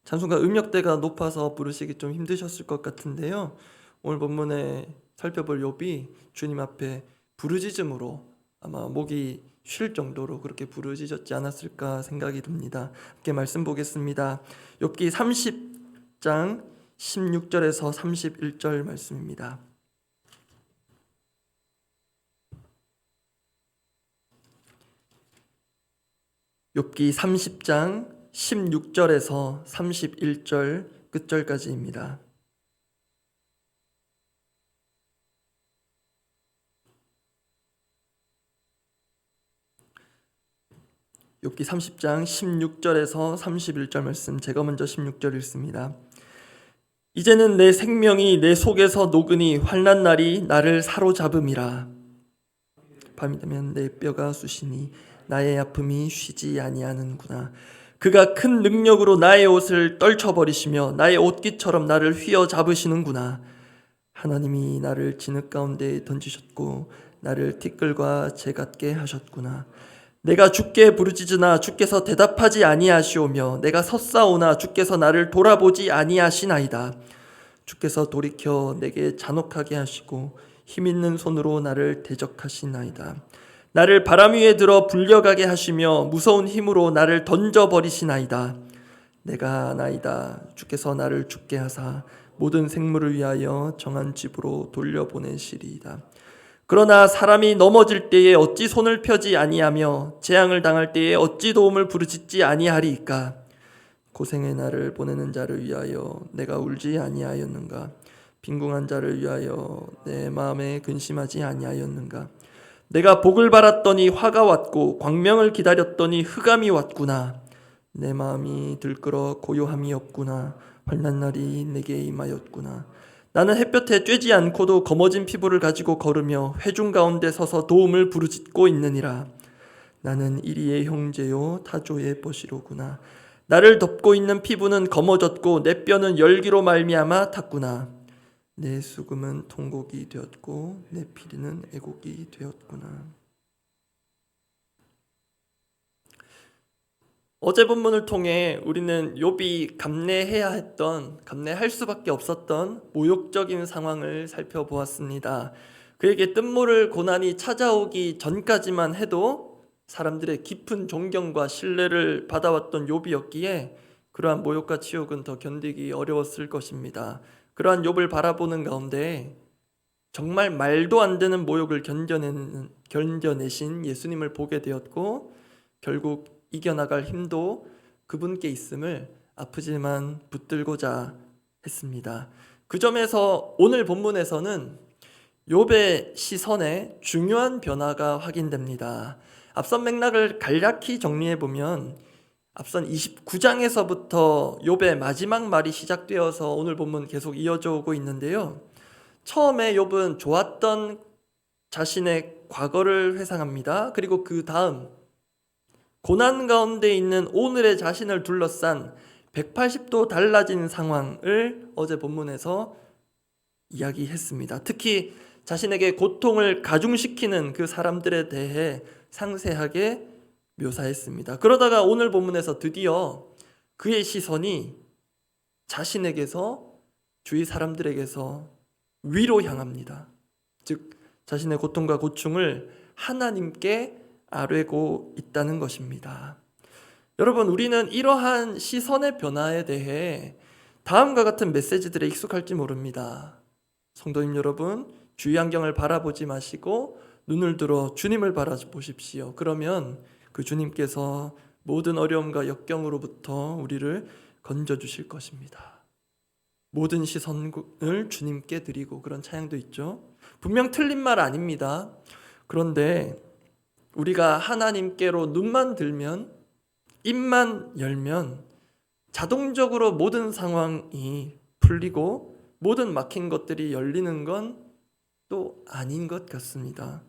찬송가 음역대가 높아서 부르시기 좀 힘드셨을 것 같은데요. 오늘 본문에 살펴볼 욥이 주님 앞에 부르짖음으로 아마 목이 쉴 정도로 그렇게 부르짖었지 않았을까 생각이 듭니다. 함께 말씀 보겠습니다. 욥기 30장 16절에서 31절 말씀입니다. 욥기 30장 16절에서 31절 끝절까지입니다. 욥기 30장 16절에서 31절 말씀, 제가 먼저 16절 읽습니다. 이제는 내 생명이 내 속에서 녹으니 환난 날이 나를 사로잡음이라. 밤이 되면 내 뼈가 쑤시니 나의 아픔이 쉬지 아니하는구나. 그가 큰 능력으로 나의 옷을 떨쳐버리시며 나의 옷깃처럼 나를 휘어잡으시는구나. 하나님이 나를 진흙 가운데 던지셨고 나를 티끌과 재 같게 하셨구나. 내가 주께 부르짖으나 주께서 대답하지 아니하시오며 내가 섰사오나 주께서 나를 돌아보지 아니하시나이다. 주께서 돌이켜 내게 잔혹하게 하시고 힘있는 손으로 나를 대적하시나이다. 나를 바람 위에 들어 불려가게 하시며 무서운 힘으로 나를 던져버리시나이다. 내가 아나이다. 주께서 나를 죽게 하사 모든 생물을 위하여 정한 집으로 돌려보내시리이다. 그러나 사람이 넘어질 때에 어찌 손을 펴지 아니하며 재앙을 당할 때에 어찌 도움을 부르짖지 아니하리이까. 고생의 날을 보내는 자를 위하여 내가 울지 아니하였는가. 빈궁한 자를 위하여 내 마음에 근심하지 아니하였는가. 내가 복을 바랐더니 화가 왔고 광명을 기다렸더니 흑암이 왔구나. 내 마음이 들끓어 고요함이 없구나. 환난 날이 내게 임하였구나. 나는 햇볕에 쬐지 않고도 검어진 피부를 가지고 걸으며 회중 가운데 서서 도움을 부르짖고 있느니라. 나는 이리의 형제요 타조의 벗이로구나. 나를 덮고 있는 피부는 검어졌고 내 뼈는 열기로 말미암아 탔구나. 내 수금은 통곡이 되었고 내 피리는 애곡이 되었구나. 어제 본문을 통해 우리는 욥이 감내할 수밖에 없었던 모욕적인 상황을 살펴보았습니다. 그에게 뜬모를 고난이 찾아오기 전까지만 해도 사람들의 깊은 존경과 신뢰를 받아왔던 욥이었기에 그러한 모욕과 치욕은 더 견디기 어려웠을 것입니다. 그러한 욥을 바라보는 가운데 정말 말도 안 되는 모욕을 견뎌내신 예수님을 보게 되었고 결국 이겨나갈 힘도 그분께 있음을 아프지만 붙들고자 했습니다. 그 점에서 오늘 본문에서는 욥의 시선에 중요한 변화가 확인됩니다. 앞선 맥락을 간략히 정리해보면 앞선 29장에서부터 욥의 마지막 말이 시작되어서 오늘 본문 계속 이어져 오고 있는데요. 처음에 욥은 좋았던 자신의 과거를 회상합니다. 그리고 그 다음 고난 가운데 있는 오늘의 자신을 둘러싼 180도 달라진 상황을 어제 본문에서 이야기했습니다. 특히 자신에게 고통을 가중시키는 그 사람들에 대해 상세하게 묘사했습니다. 그러다가 오늘 본문에서 드디어 그의 시선이 자신에게서 주위 사람들에게서 위로 향합니다. 즉 자신의 고통과 고충을 하나님께 아뢰고 있다는 것입니다. 여러분, 우리는 이러한 시선의 변화에 대해 다음과 같은 메시지들에 익숙할지 모릅니다. 성도님 여러분, 주위 환경을 바라보지 마시고 눈을 들어 주님을 바라보십시오. 그러면 그 주님께서 모든 어려움과 역경으로부터 우리를 건져주실 것입니다. 모든 시선을 주님께 드리고, 그런 찬양도 있죠. 분명 틀린 말 아닙니다. 그런데 우리가 하나님께로 눈만 들면, 입만 열면 자동적으로 모든 상황이 풀리고 모든 막힌 것들이 열리는 건 또 아닌 것 같습니다.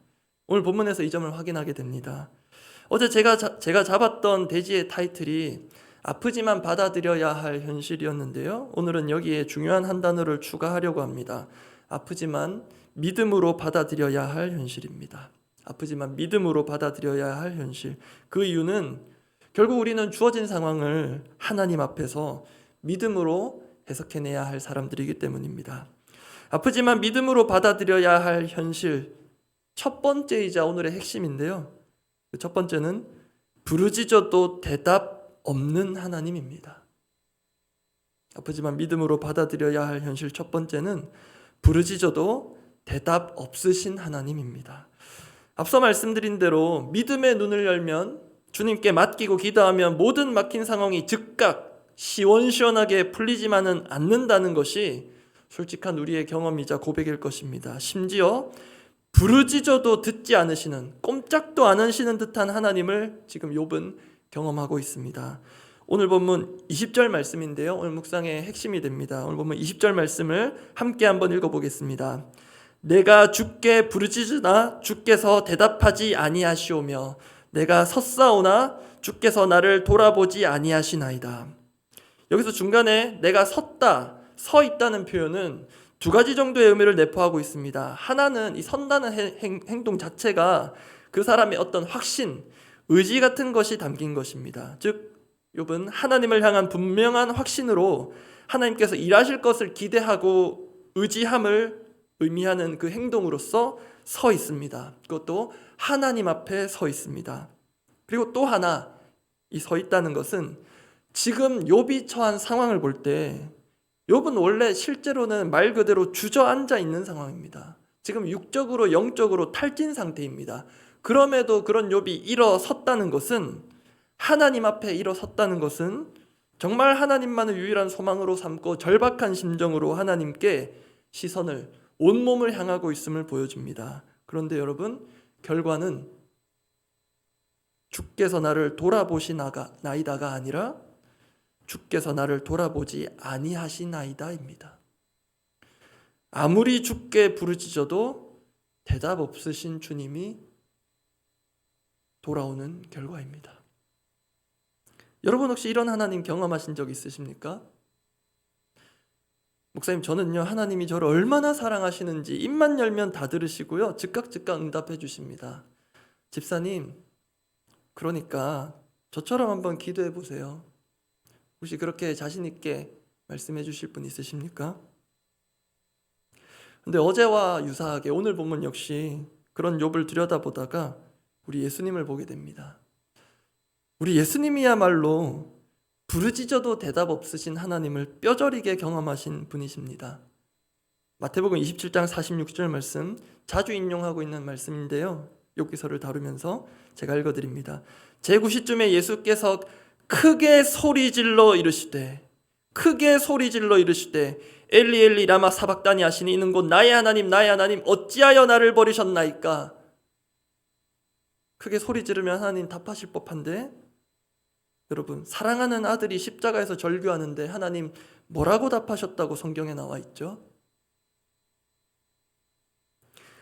오늘 본문에서 이 점을 확인하게 됩니다. 어제 제가 잡았던 대지의 타이틀이 아프지만 받아들여야 할 현실이었는데요. 오늘은 여기에 중요한 한 단어를 추가하려고 합니다. 아프지만 믿음으로 받아들여야 할 현실입니다. 아프지만 믿음으로 받아들여야 할 현실. 그 이유는 결국 우리는 주어진 상황을 하나님 앞에서 믿음으로 해석해내야 할 사람들이기 때문입니다. 아프지만 믿음으로 받아들여야 할 현실, 첫 번째이자 오늘의 핵심인데요. 그 첫 번째는 부르짖어도 대답 없는 하나님입니다. 아프지만 믿음으로 받아들여야 할 현실 첫 번째는 부르짖어도 대답 없으신 하나님입니다. 앞서 말씀드린 대로 믿음의 눈을 열면, 주님께 맡기고 기도하면 모든 막힌 상황이 즉각 시원시원하게 풀리지만은 않는다는 것이 솔직한 우리의 경험이자 고백일 것입니다. 심지어 부르짖어도 듣지 않으시는, 꼼짝도 안 하시는 듯한 하나님을 지금 욥은 경험하고 있습니다. 오늘 본문 20절 말씀인데요. 오늘 묵상의 핵심이 됩니다. 오늘 본문 20절 말씀을 함께 한번 읽어보겠습니다. 내가 주께 부르짖으나 주께서 대답하지 아니하시오며 내가 섰사오나 주께서 나를 돌아보지 아니하시나이다. 여기서 중간에 내가 섰다, 서 있다는 표현은 두 가지 정도의 의미를 내포하고 있습니다. 하나는 이 선다는 행동 자체가 그 사람의 어떤 확신, 의지 같은 것이 담긴 것입니다. 즉 욥은 하나님을 향한 분명한 확신으로 하나님께서 일하실 것을 기대하고 의지함을 의미하는 그 행동으로서 서 있습니다. 그것도 하나님 앞에 서 있습니다. 그리고 또 하나, 이 서 있다는 것은 지금 욥이 처한 상황을 볼 때 욥은 원래 실제로는 말 그대로 주저앉아 있는 상황입니다. 지금 육적으로 영적으로 탈진 상태입니다. 그럼에도 그런 욥이 일어섰다는 것은, 하나님 앞에 일어섰다는 것은 정말 하나님만을 유일한 소망으로 삼고 절박한 심정으로 하나님께 시선을, 온몸을 향하고 있음을 보여줍니다. 그런데 여러분, 결과는 주께서 나를 돌아보시나이다가 아니라 주께서 나를 돌아보지 아니하시나이다입니다. 아무리 주께 부르짖어도 대답 없으신 주님이 돌아오는 결과입니다. 여러분 혹시 이런 하나님 경험하신 적 있으십니까? 목사님, 저는요, 하나님이 저를 얼마나 사랑하시는지 입만 열면 다 들으시고요, 즉각 응답해 주십니다. 집사님, 그러니까 저처럼 한번 기도해 보세요. 혹시 그렇게 자신 있게 말씀해 주실 분 있으십니까? 근데 어제와 유사하게 오늘 본문 역시 그런 욥을 들여다보다가 우리 예수님을 보게 됩니다. 우리 예수님이야말로 부르짖어도 대답 없으신 하나님을 뼈저리게 경험하신 분이십니다. 마태복음 27장 46절 말씀 자주 인용하고 있는 말씀인데요, 욥기서를 다루면서 제가 읽어드립니다. 제9시쯤에 예수께서 크게 소리질러 이르시되 엘리 엘리 라마 사박다니 하시니 이는 곧 나의 하나님 어찌하여 나를 버리셨나이까. 크게 소리 지르면 하나님 답하실 법한데, 여러분, 사랑하는 아들이 십자가에서 절규하는데 하나님 뭐라고 답하셨다고 성경에 나와 있죠?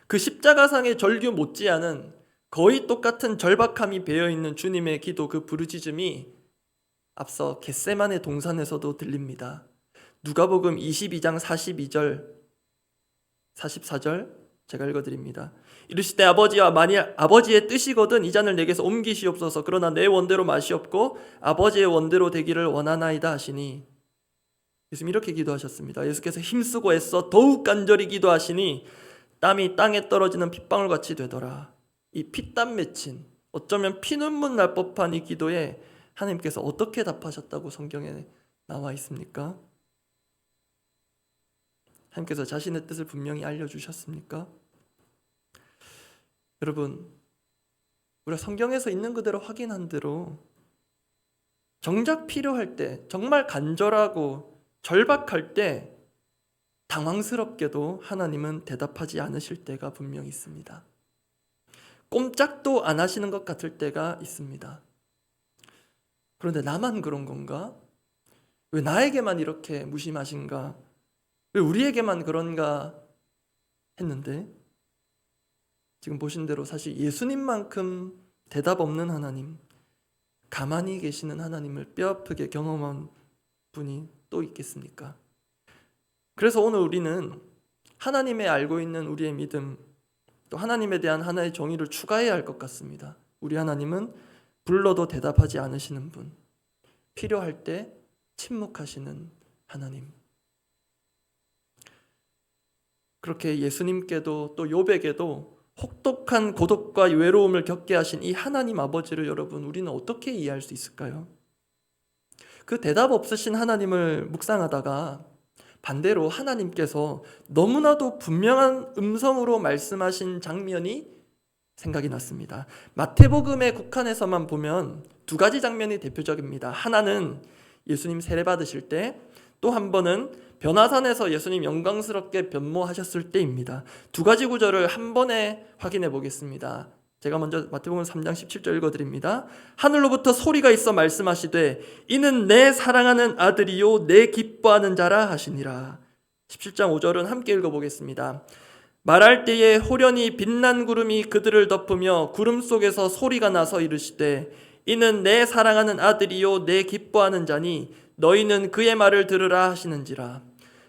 그 십자가상의 절규 못지않은 거의 똑같은 절박함이 배어있는 주님의 기도, 그 부르짖음이 앞서 겟세마네 동산에서도 들립니다. 누가복음 22장 42절 44절 제가 읽어드립니다. 이르시되 아버지와 만일 아버지의 뜻이거든 이 잔을 내게서 옮기시옵소서. 그러나 내 원대로 마시옵고 아버지의 원대로 되기를 원하나이다 하시니, 예수님 이렇게 기도하셨습니다. 예수께서 힘쓰고 애써 더욱 간절히 기도하시니 땀이 땅에 떨어지는 핏방울 같이 되더라. 이 피땀 맺힌, 어쩌면 피눈물 날 법한 이 기도에 하나님께서 어떻게 답하셨다고 성경에 나와 있습니까? 하나님께서 자신의 뜻을 분명히 알려주셨습니까? 여러분, 우리가 성경에서 있는 그대로 확인한 대로 정작 필요할 때, 정말 간절하고 절박할 때 당황스럽게도 하나님은 대답하지 않으실 때가 분명히 있습니다. 꼼짝도 안 하시는 것 같을 때가 있습니다. 그런데 나만 그런 건가? 왜 나에게만 이렇게 무심하신가? 왜 우리에게만 그런가 했는데, 지금 보신 대로 사실 예수님만큼 대답 없는 하나님, 가만히 계시는 하나님을 뼈아프게 경험한 분이 또 있겠습니까? 그래서 오늘 우리는 하나님의 알고 있는 우리의 믿음, 또 하나님에 대한 하나의 정의를 추가해야 할 것 같습니다. 우리 하나님은 불러도 대답하지 않으시는 분, 필요할 때 침묵하시는 하나님. 그렇게 예수님께도 또 욥에게도 혹독한 고독과 외로움을 겪게 하신 이 하나님 아버지를 여러분 우리는 어떻게 이해할 수 있을까요? 그 대답 없으신 하나님을 묵상하다가 반대로 하나님께서 너무나도 분명한 음성으로 말씀하신 장면이 생각이 났습니다. 마태복음에 국한해서만 보면 두 가지 장면이 대표적입니다. 하나는 예수님 세례 받으실 때, 또 한 번은 변화산에서 예수님 영광스럽게 변모하셨을 때입니다. 두 가지 구절을 한 번에 확인해 보겠습니다. 제가 먼저 마태복음 3장 17절 읽어드립니다. 하늘로부터 소리가 있어 말씀하시되 이는 내 사랑하는 아들이요 내 기뻐하는 자라 하시니라. 17장 5절은 함께 읽어보겠습니다. 말할 때에 호련히 빛난 구름이 그들을 덮으며 구름 속에서 소리가 나서 이르시되 이는 내 사랑하는 아들이요 내 기뻐하는 자니 너희는 그의 말을 들으라 하시는지라.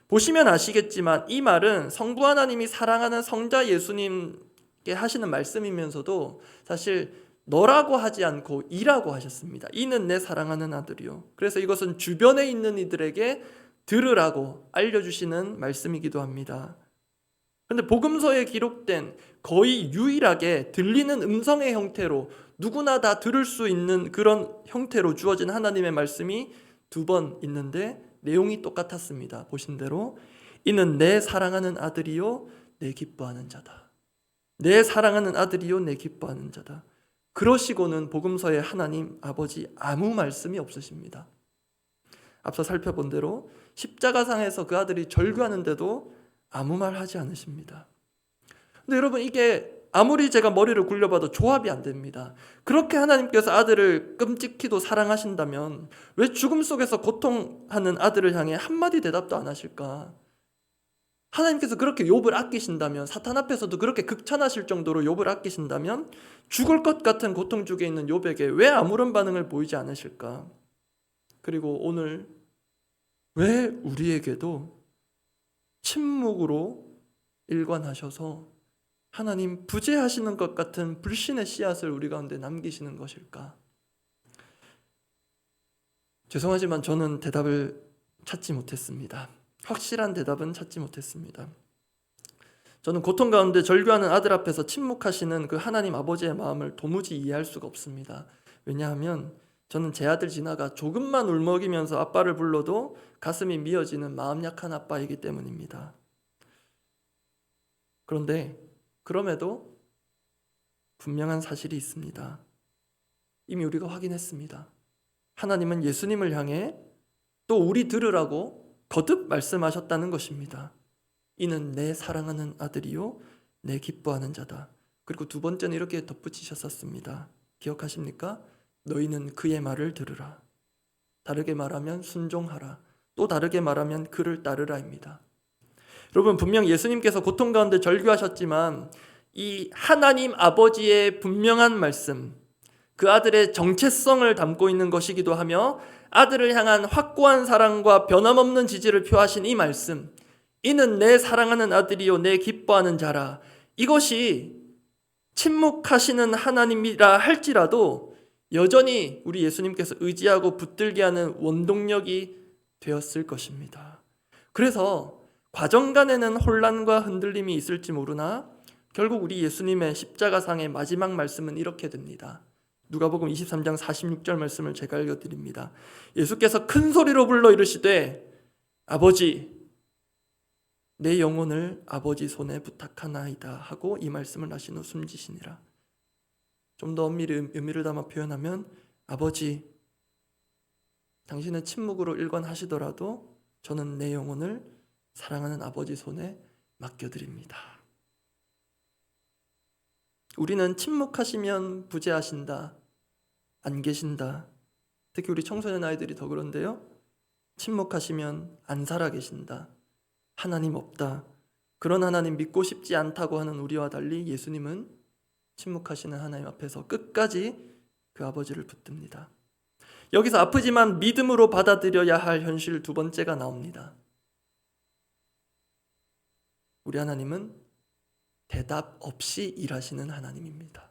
보시면 아시겠지만 이 말은 성부 하나님이 사랑하는 성자 예수님께 하시는 말씀이면서도 사실 너라고 하지 않고 이라고 하셨습니다. 이는 내 사랑하는 아들이요. 그래서 이것은 주변에 있는 이들에게 들으라고 알려주시는 말씀이기도 합니다. 그런데 복음서에 기록된 거의 유일하게 들리는 음성의 형태로 누구나 다 들을 수 있는 그런 형태로 주어진 하나님의 말씀이 두 번 있는데 내용이 똑같았습니다. 보신 대로 이는 내 사랑하는 아들이요 내 기뻐하는 자다. 내 사랑하는 아들이요 내 기뻐하는 자다. 그러시고는 복음서에 하나님 아버지 아무 말씀이 없으십니다. 앞서 살펴본 대로 십자가상에서 그 아들이 절규하는데도 아무 말 하지 않으십니다. 근데 여러분 이게 아무리 제가 머리를 굴려봐도 조합이 안 됩니다. 그렇게 하나님께서 아들을 끔찍히도 사랑하신다면 왜 죽음 속에서 고통하는 아들을 향해 한마디 대답도 안 하실까? 하나님께서 그렇게 욥을 아끼신다면, 사탄 앞에서도 그렇게 극찬하실 정도로 욥을 아끼신다면 죽을 것 같은 고통 중에 있는 욥에게 왜 아무런 반응을 보이지 않으실까? 그리고 오늘 왜 우리에게도 침묵으로 일관하셔서 하나님 부재하시는 것 같은 불신의 씨앗을 우리 가운데 남기시는 것일까? 죄송하지만 저는 대답을 찾지 못했습니다. 확실한 대답은 찾지 못했습니다. 저는 고통 가운데 절규하는 아들 앞에서 침묵하시는 그 하나님 아버지의 마음을 도무지 이해할 수가 없습니다. 왜냐하면 저는 제 아들 진아가 조금만 울먹이면서 아빠를 불러도 가슴이 미어지는 마음 약한 아빠이기 때문입니다. 그럼에도 분명한 사실이 있습니다. 이미 우리가 확인했습니다. 하나님은 예수님을 향해 또 우리 들으라고 거듭 말씀하셨다는 것입니다. 이는 내 사랑하는 아들이요 내 기뻐하는 자다. 그리고 두 번째는 이렇게 덧붙이셨었습니다. 기억하십니까? 너희는 그의 말을 들으라. 다르게 말하면 순종하라. 또 다르게 말하면 그를 따르라입니다. 여러분 분명 예수님께서 고통 가운데 절규하셨지만 이 하나님 아버지의 분명한 말씀, 그 아들의 정체성을 담고 있는 것이기도 하며 아들을 향한 확고한 사랑과 변함없는 지지를 표하신 이 말씀, 이는 내 사랑하는 아들이요 내 기뻐하는 자라. 이것이 침묵하시는 하나님이라 할지라도 여전히 우리 예수님께서 의지하고 붙들게 하는 원동력이 되었을 것입니다. 그래서 과정간에는 혼란과 흔들림이 있을지 모르나 결국 우리 예수님의 십자가상의 마지막 말씀은 이렇게 됩니다. 누가복음 23장 46절 말씀을 제가 읽어드립니다. 예수께서 큰 소리로 불러 이르시되 아버지 내 영혼을 아버지 손에 부탁하나이다 하고 이 말씀을 하신 후 숨지시니라. 좀 더 의미를 담아 표현하면 아버지 당신은 침묵으로 일관하시더라도 저는 내 영혼을 사랑하는 아버지 손에 맡겨드립니다. 우리는 침묵하시면 부재하신다, 안 계신다. 특히 우리 청소년 아이들이 더 그런데요. 침묵하시면 안 살아계신다, 하나님 없다, 그런 하나님 믿고 싶지 않다고 하는 우리와 달리 예수님은 침묵하시는 하나님 앞에서 끝까지 그 아버지를 붙듭니다. 여기서 아프지만 믿음으로 받아들여야 할 현실 두 번째가 나옵니다. 우리 하나님은 대답 없이 일하시는 하나님입니다.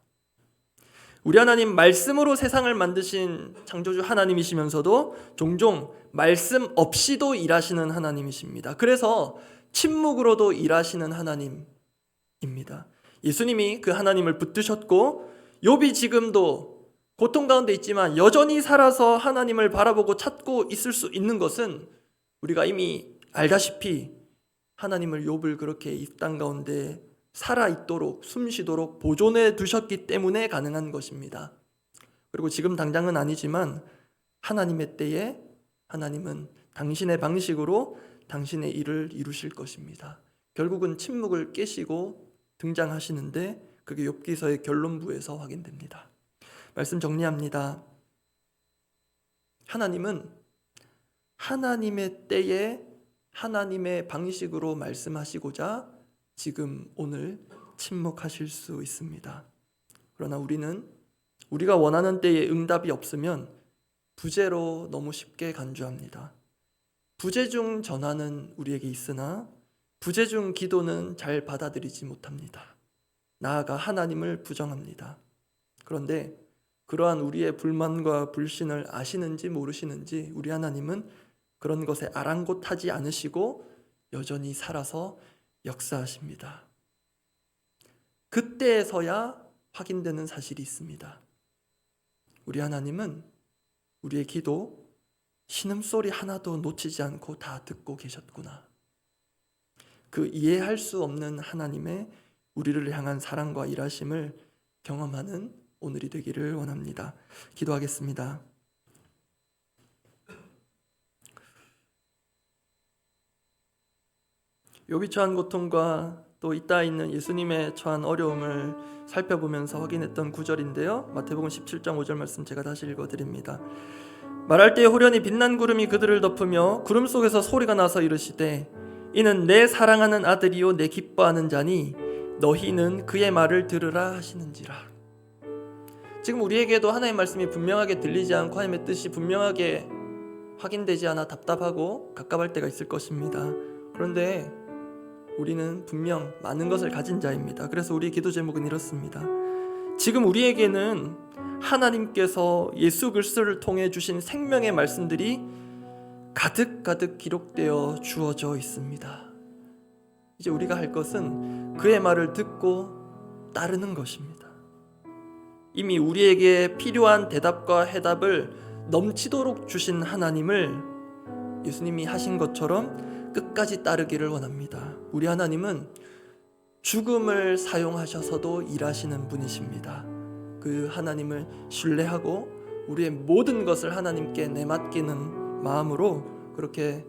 우리 하나님 말씀으로 세상을 만드신 창조주 하나님이시면서도 종종 말씀 없이도 일하시는 하나님이십니다. 그래서 침묵으로도 일하시는 하나님입니다. 예수님이 그 하나님을 붙드셨고 욥이 지금도 고통 가운데 있지만 여전히 살아서 하나님을 바라보고 찾고 있을 수 있는 것은 우리가 이미 알다시피 하나님을 욥을 그렇게 이 땅 가운데 살아있도록 숨쉬도록 보존해 두셨기 때문에 가능한 것입니다. 그리고 지금 당장은 아니지만 하나님의 때에 하나님은 당신의 방식으로 당신의 일을 이루실 것입니다. 결국은 침묵을 깨시고 등장하시는데 그게 욥기서의 결론부에서 확인됩니다. 말씀 정리합니다. 하나님은 하나님의 때에 하나님의 방식으로 말씀하시고자 지금 오늘 침묵하실 수 있습니다. 그러나 우리는 우리가 원하는 때에 응답이 없으면 부재로 너무 쉽게 간주합니다. 부재 중 전화는 우리에게 있으나 부재 중 기도는 잘 받아들이지 못합니다. 나아가 하나님을 부정합니다. 그런데 그러한 우리의 불만과 불신을 아시는지 모르시는지 우리 하나님은 그런 것에 아랑곳하지 않으시고 여전히 살아서 역사하십니다. 그때에서야 확인되는 사실이 있습니다. 우리 하나님은 우리의 기도, 신음소리 하나도 놓치지 않고 다 듣고 계셨구나. 그 이해할 수 없는 하나님의 우리를 향한 사랑과 일하심을 경험하는 오늘이 되기를 원합니다. 기도하겠습니다. 욥이 처한 고통과 또 이따 있는 예수님의 처한 어려움을 살펴보면서 확인했던 구절인데요. 마태복음 17장 5절 말씀 제가 다시 읽어드립니다. 말할 때에 호련히 빛난 구름이 그들을 덮으며 구름 속에서 소리가 나서 이르시되 이는 내 사랑하는 아들이요 내 기뻐하는 자니 너희는 그의 말을 들으라 하시는지라. 지금 우리에게도 하나님의 말씀이 분명하게 들리지 않고 하나님의 뜻이 분명하게 확인되지 않아 답답하고 갑갑할 때가 있을 것입니다. 그런데 우리는 분명 많은 것을 가진 자입니다. 그래서 우리의 기도 제목은 이렇습니다. 지금 우리에게는 하나님께서 예수 그리스도를 통해 주신 생명의 말씀들이 가득가득 기록되어 주어져 있습니다. 이제 우리가 할 것은 그의 말을 듣고 따르는 것입니다. 이미 우리에게 필요한 대답과 해답을 넘치도록 주신 하나님을 예수님이 하신 것처럼 끝까지 따르기를 원합니다. 우리 하나님은 죽음을 사용하셔서도 일하시는 분이십니다. 그 하나님을 신뢰하고 우리의 모든 것을 하나님께 내맡기는 마음으로 그렇게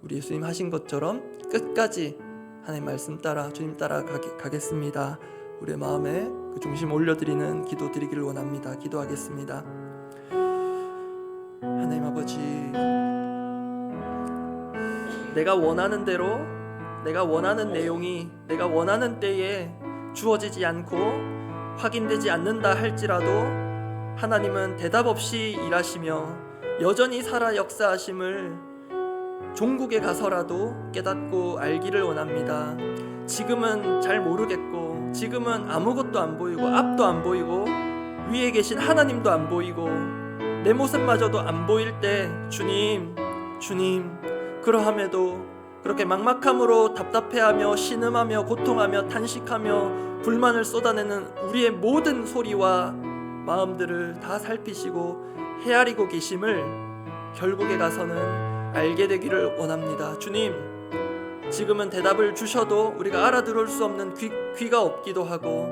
우리 예수님 하신 것처럼 끝까지 하나님 말씀 따라 주님 따라 가겠습니다. 우리의 마음에 그 중심 올려드리는 기도 드리기를 원합니다. 기도하겠습니다. 하나님 아버지, 내가 원하는 대로 내가 원하는 내용이 내가 원하는 때에 주어지지 않고 확인되지 않는다 할지라도 하나님은 대답 없이 일하시며 여전히 살아 역사하심을 종국에 가서라도 깨닫고 알기를 원합니다. 지금은 잘 모르겠고 지금은 아무것도 안 보이고 앞도 안 보이고 위에 계신 하나님도 안 보이고 내 모습마저도 안 보일 때 주님 그러함에도 그렇게 막막함으로 답답해하며 신음하며 고통하며 탄식하며 불만을 쏟아내는 우리의 모든 소리와 마음들을 다 살피시고 헤아리고 계심을 결국에 가서는 알게 되기를 원합니다. 주님, 지금은 대답을 주셔도 우리가 알아들을 수 없는 귀가 없기도 하고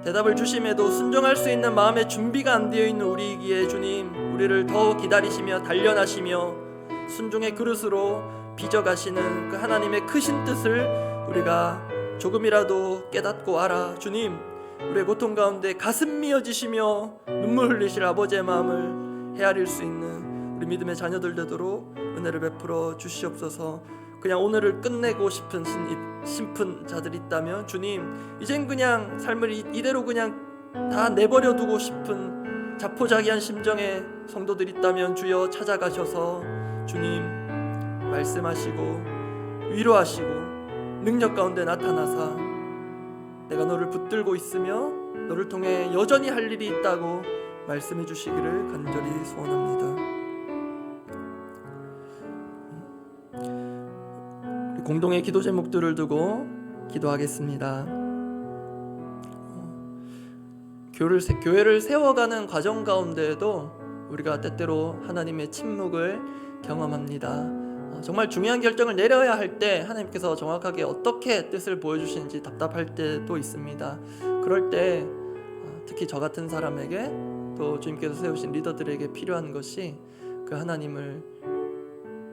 대답을 주심에도 순종할 수 있는 마음의 준비가 안 되어 있는 우리이기에 주님, 우리를 더 기다리시며 단련하시며 순종의 그릇으로 빚어가시는 그 하나님의 크신 뜻을 우리가 조금이라도 깨닫고 알아 주님, 우리의 고통 가운데 가슴 미어지시며 눈물 흘리실 아버지의 마음을 헤아릴 수 있는 우리 믿음의 자녀들 되도록 은혜를 베풀어 주시옵소서. 그냥 오늘을 끝내고 싶은 심픈 자들이 있다면 주님, 이젠 그냥 삶을 이대로 그냥 다 내버려 두고 싶은 자포자기한 심정의 성도들이 있다면 주여 찾아가셔서 주님 말씀하시고 위로하시고 능력 가운데 나타나사 내가 너를 붙들고 있으며 너를 통해 여전히 할 일이 있다고 말씀해 주시기를 간절히 소원합니다. 공동의 기도 제목들을 두고 기도하겠습니다. 교회를 세워가는 과정 가운데에도 우리가 때때로 하나님의 침묵을 경험합니다. 정말 중요한 결정을 내려야 할 때 하나님께서 정확하게 어떻게 뜻을 보여주시는지 답답할 때도 있습니다. 그럴 때 특히 저 같은 사람에게 또 주님께서 세우신 리더들에게 필요한 것이 그 하나님을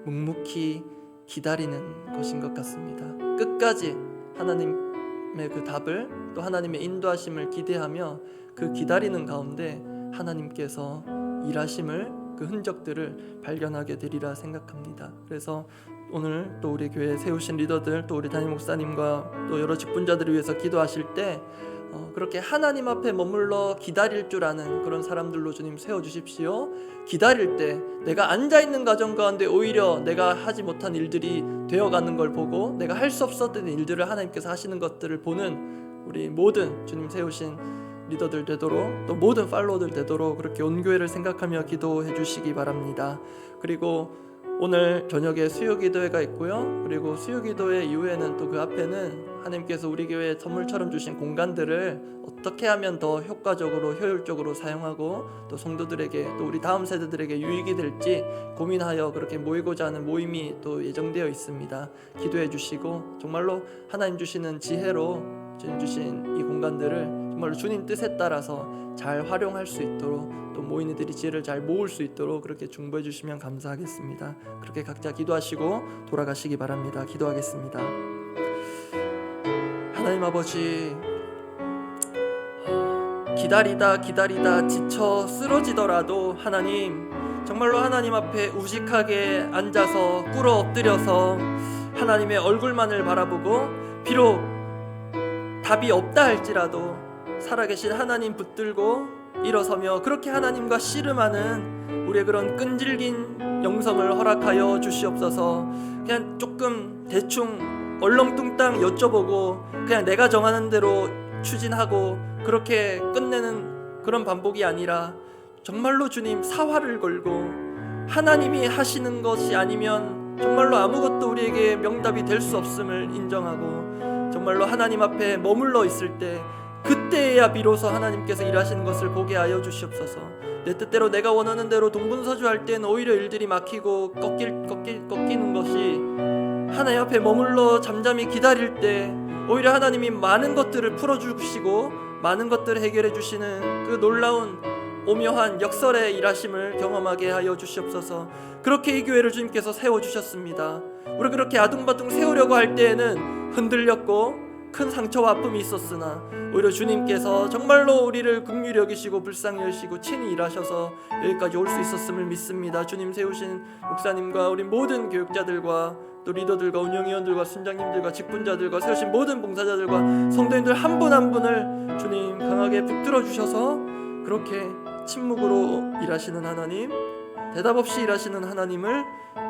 묵묵히 기다리는 것인 것 같습니다. 끝까지 하나님의 그 답을 또 하나님의 인도하심을 기대하며 그 기다리는 가운데 하나님께서 일하심을 그 흔적들을 발견하게 되리라 생각합니다. 그래서 오늘 또 우리 교회에 세우신 리더들 또 우리 담임 목사님과 또 여러 직분자들을 위해서 기도하실 때 그렇게 하나님 앞에 머물러 기다릴 줄 아는 그런 사람들로 주님 세워주십시오. 기다릴 때 내가 앉아있는 가정 가운데 오히려 내가 하지 못한 일들이 되어가는 걸 보고 내가 할 수 없었던 일들을 하나님께서 하시는 것들을 보는 우리 모든 주님 세우신 리더들 되도록 또 모든 팔로워들 되도록 그렇게 온 교회를 생각하며 기도해 주시기 바랍니다. 그리고 오늘 저녁에 수요기도회가 있고요. 그리고 수요기도회 이후에는 또 그 앞에는 하나님께서 우리 교회에 선물처럼 주신 공간들을 어떻게 하면 더 효과적으로 효율적으로 사용하고 또 성도들에게 또 우리 다음 세대들에게 유익이 될지 고민하여 그렇게 모이고자 하는 모임이 또 예정되어 있습니다. 기도해 주시고 정말로 하나님 주시는 지혜로 주님 주신 이 공간들을 정말로 주님 뜻에 따라서 잘 활용할 수 있도록 또 모인 이들이 지혜를 잘 모을 수 있도록 그렇게 중보해 주시면 감사하겠습니다. 그렇게 각자 기도하시고 돌아가시기 바랍니다. 기도하겠습니다. 하나님 아버지, 기다리다 지쳐 쓰러지더라도 하나님 정말로 하나님 앞에 우직하게 앉아서 꿇어 엎드려서 하나님의 얼굴만을 바라보고 비록 답이 없다 할지라도 살아계신 하나님 붙들고 일어서며 그렇게 하나님과 씨름하는 우리의 그런 끈질긴 영성을 허락하여 주시옵소서. 그냥 조금 대충 얼렁뚱땅 여쭤보고 그냥 내가 정하는 대로 추진하고 그렇게 끝내는 그런 반복이 아니라 정말로 주님 사활을 걸고 하나님이 하시는 것이 아니면 정말로 아무것도 우리에게 명답이 될 수 없음을 인정하고 정말로 하나님 앞에 머물러 있을 때 그때야 비로소 하나님께서 일하시는 것을 보게 하여 주시옵소서. 내 뜻대로 내가 원하는 대로 동분서주할 때는 오히려 일들이 막히고 꺾이는 것이 하나님 앞에 머물러 잠잠히 기다릴 때 오히려 하나님이 많은 것들을 풀어주시고 많은 것들을 해결해 주시는 그 놀라운 오묘한 역설의 일하심을 경험하게 하여 주시옵소서. 그렇게 이 교회를 주님께서 세워주셨습니다. 우리 그렇게 아둥바둥 세우려고 할 때에는 흔들렸고 큰 상처와 아픔이 있었으나 오히려 주님께서 정말로 우리를 긍휼히 여기시고 불쌍히 여기시고 친히 일하셔서 여기까지 올 수 있었음을 믿습니다. 주님 세우신 목사님과 우리 모든 교육자들과 또 리더들과 운영위원들과 순장님들과 직분자들과 세우신 모든 봉사자들과 성도님들 한 분 한 분을 주님 강하게 붙들어 주셔서 그렇게 침묵으로 일하시는 하나님, 대답 없이 일하시는 하나님을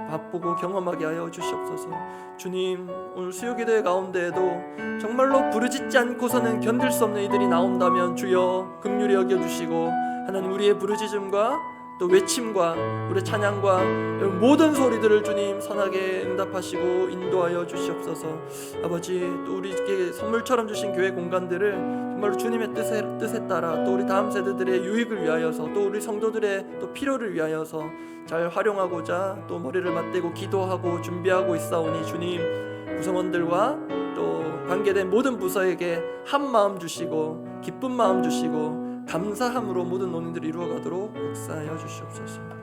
맛보고 경험하게 하여 주시옵소서. 주님, 오늘 수요기도회 가운데에도 정말로 부르짖지 않고서는 견딜 수 없는 이들이 나온다면 주여 긍휼히 여겨주시고 하나님 우리의 부르짖음과 또 외침과 우리 찬양과 모든 소리들을 주님 선하게 응답하시고 인도하여 주시옵소서. 아버지, 또 우리에게 선물처럼 주신 교회 공간들을 정말로 주님의 뜻에 따라 또 우리 다음 세대들의 유익을 위하여서 또 우리 성도들의 또 필요를 위하여서 잘 활용하고자 또 머리를 맞대고 기도하고 준비하고 있사오니 주님 구성원들과 또 관계된 모든 부서에게 한 마음 주시고 기쁜 마음 주시고 감사함으로 모든 논의들을 이루어가도록 역사하여 주시옵소서.